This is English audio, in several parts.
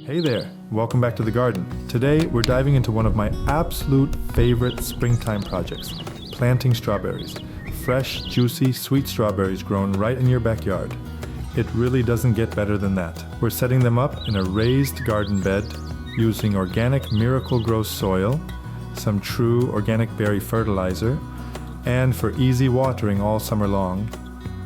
Hey there, welcome back to the garden. Today we're diving into one of my absolute favorite springtime projects, planting strawberries. Fresh, juicy, sweet strawberries grown right in your backyard. It really doesn't get better than that. We're setting them up in a raised garden bed using organic Miracle-Gro soil, some true organic berry fertilizer, and for easy watering all summer long,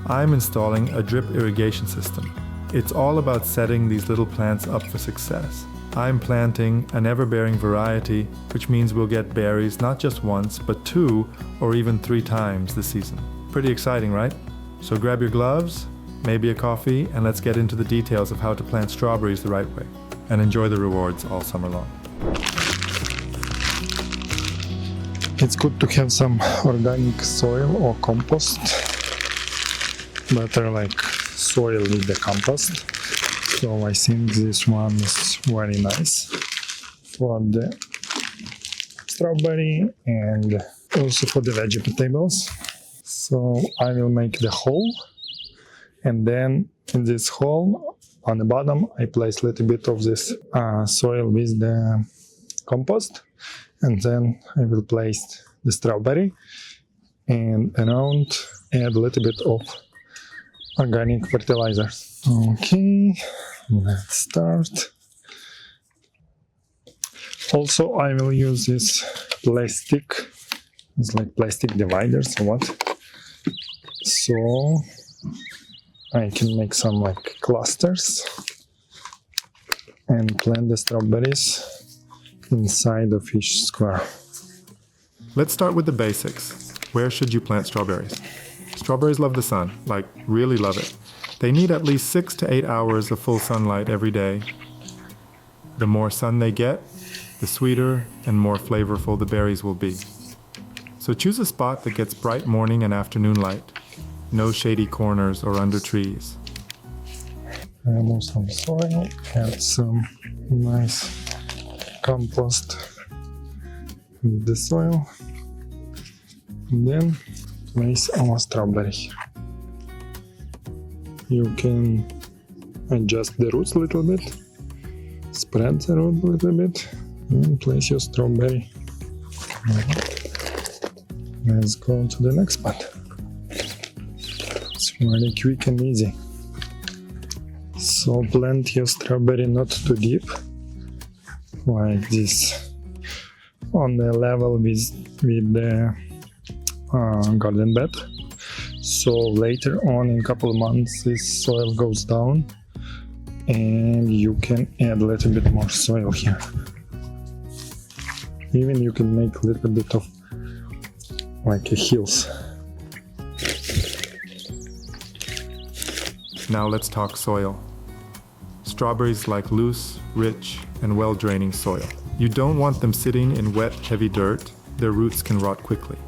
I'm installing a drip irrigation system. It's all about setting these little plants up for success. I'm planting an Everbearing variety, which means we'll get berries not just once, but 2 or even 3 times this season. Pretty exciting, right? So grab your gloves, maybe a coffee, and let's get into the details of how to plant strawberries the right way. And enjoy the rewards all summer long. It's good to have some organic soil or compost. Better like soil with the compost. So I think this one is very nice for the strawberry and also for the vegetables. So I will make the hole, and then in this hole on the bottom I place a little bit of this soil with the compost, and then I will place the strawberry and around add a little bit of organic fertilizer. Okay, let's start. Also, I will use this plastic. It's like plastic dividers or what. So I can make some like clusters and plant the strawberries inside of each square. Let's start with the basics. Where should you plant strawberries? Strawberries love the sun, like really love it. They need at least 6 to 8 hours of full sunlight every day. The more sun they get, the sweeter and more flavorful the berries will be. So choose a spot that gets bright morning and afternoon light. No shady corners or under trees. Remove some soil, add some nice compost with the soil, and then place our strawberry. You can adjust the roots a little bit, spread the root a little bit, and place your strawberry. Let's go to the next spot. It's very quick and easy. So plant your strawberry not too deep, like this, on the level with the garden bed. So later on, in a couple of months, this soil goes down and you can add a little bit more soil here. Even you can make a little bit of like hills. Now let's talk soil. Strawberries like loose, rich, and well-draining soil. You don't want them sitting in wet, heavy dirt. Their roots can rot quickly.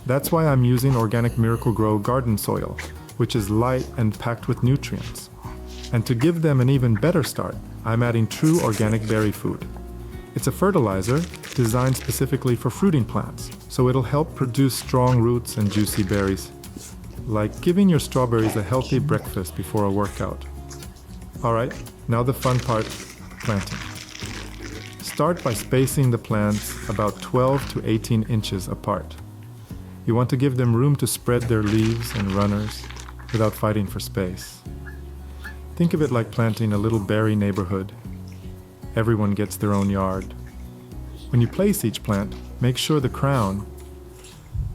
That's why I'm using organic Miracle-Gro garden soil, which is light and packed with nutrients. And to give them an even better start, I'm adding true organic berry food. It's a fertilizer designed specifically for fruiting plants, so it'll help produce strong roots and juicy berries. Like giving your strawberries a healthy breakfast before a workout. Alright, now the fun part, planting. Start by spacing the plants about 12 to 18 inches apart. You want to give them room to spread their leaves and runners without fighting for space. Think of it like planting a little berry neighborhood. Everyone gets their own yard. When you place each plant, make sure the crown,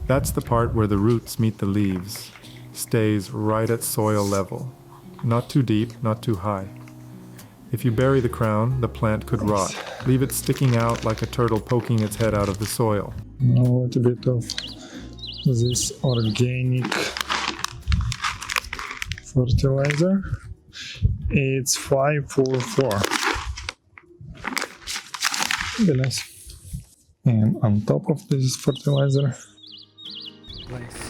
that's the part where the roots meet the leaves, stays right at soil level. Not too deep, not too high. If you bury the crown, the plant could rot. Leave it sticking out like a turtle poking its head out of the soil. Now a little bit of this organic fertilizer. It's 544. Very nice. And on top of this fertilizer,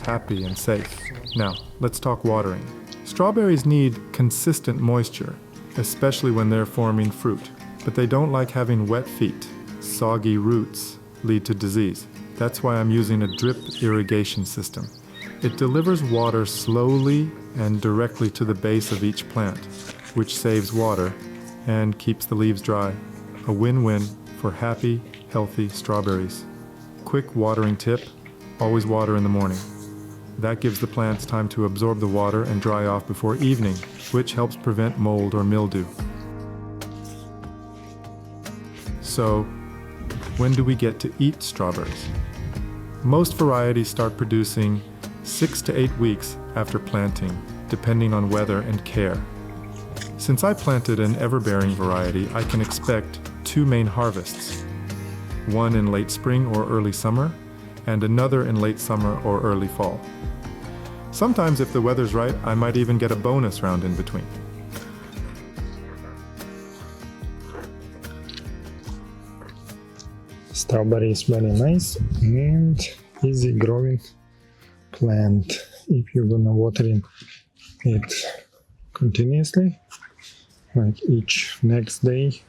happy and safe. Now, let's talk watering. Strawberries need consistent moisture, especially when they're forming fruit, but they don't like having wet feet. Soggy roots lead to disease. That's why I'm using a drip irrigation system. It delivers water slowly and directly to the base of each plant, which saves water and keeps the leaves dry. A win-win for happy, healthy strawberries. Quick watering tip, always water in the morning. That gives the plants time to absorb the water and dry off before evening, which helps prevent mold or mildew. So, when do we get to eat strawberries? Most varieties start producing 6 to 8 weeks after planting, depending on weather and care. Since I planted an Everbearing variety, I can expect 2 main harvests. One in late spring or early summer, and another in late summer or early fall. Sometimes, if the weather's right, I might even get a bonus round in between. Strawberry is very nice and easy growing plant. If you're gonna water it continuously, like each next day,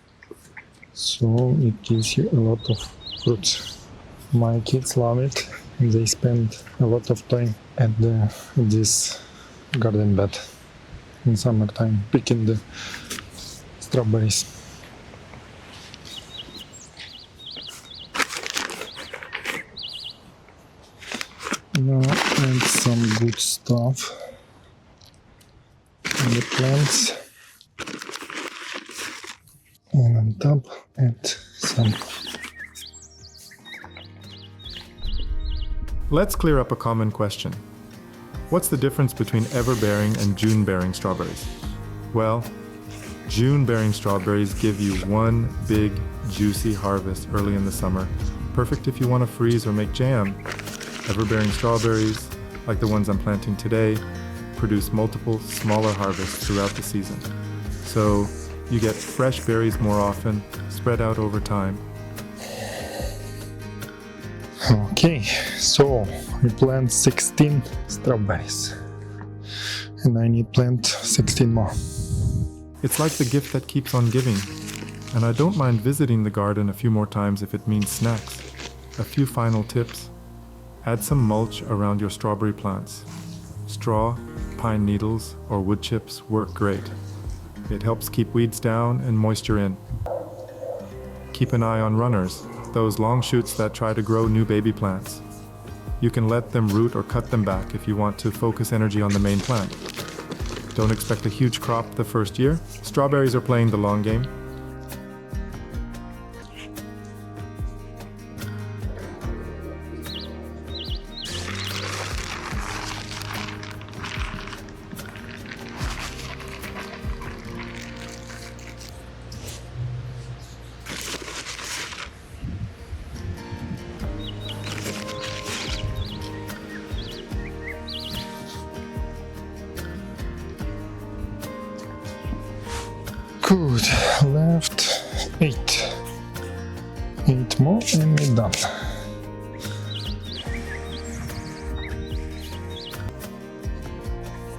so it gives you a lot of fruits. My kids love it. They spend a lot of time at this garden bed in summertime picking the strawberries. Now add some good stuff on the plants, and on top add some. Let's clear up a common question. What's the difference between Everbearing and June-bearing strawberries? Well, June-bearing strawberries give you one big, juicy harvest early in the summer, perfect if you want to freeze or make jam. Everbearing strawberries, like the ones I'm planting today, produce multiple, smaller harvests throughout the season. So you get fresh berries more often, spread out over time. Okay, so we plant 16 strawberries and I need plant 16 more. It's like the gift that keeps on giving, and I don't mind visiting the garden a few more times if it means snacks. A few final tips. Add some mulch around your strawberry plants. Straw, pine needles, or wood chips work great. It helps keep weeds down and moisture in. Keep an eye on runners, those long shoots that try to grow new baby plants. You can let them root or cut them back if you want to focus energy on the main plant. Don't expect a huge crop the first year. Strawberries are playing the long game. Good, left 8. 8 more and we're done.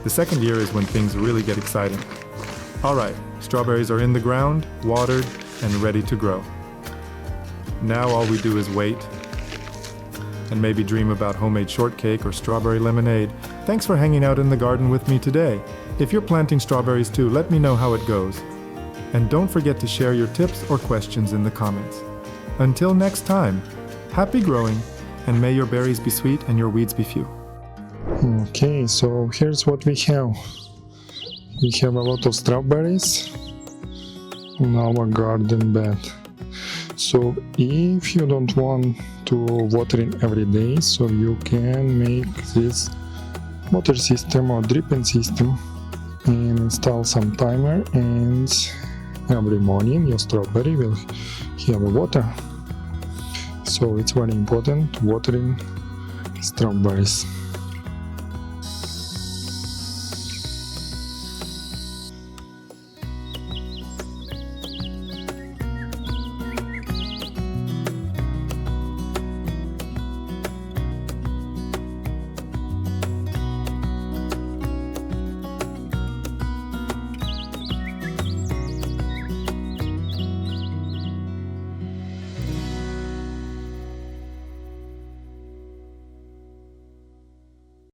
The second year is when things really get exciting. All right, strawberries are in the ground, watered, and ready to grow. Now all we do is wait and maybe dream about homemade shortcake or strawberry lemonade. Thanks for hanging out in the garden with me today. If you're planting strawberries too, let me know how it goes. And don't forget to share your tips or questions in the comments. Until next time, happy growing, and may your berries be sweet and your weeds be few. Okay, so here's what we have. We have a lot of strawberries on our garden bed. So if you don't want to water it every day, so you can make this water system or dripping system and install some timer, and every morning your strawberry will have water. So it's very important watering strawberries.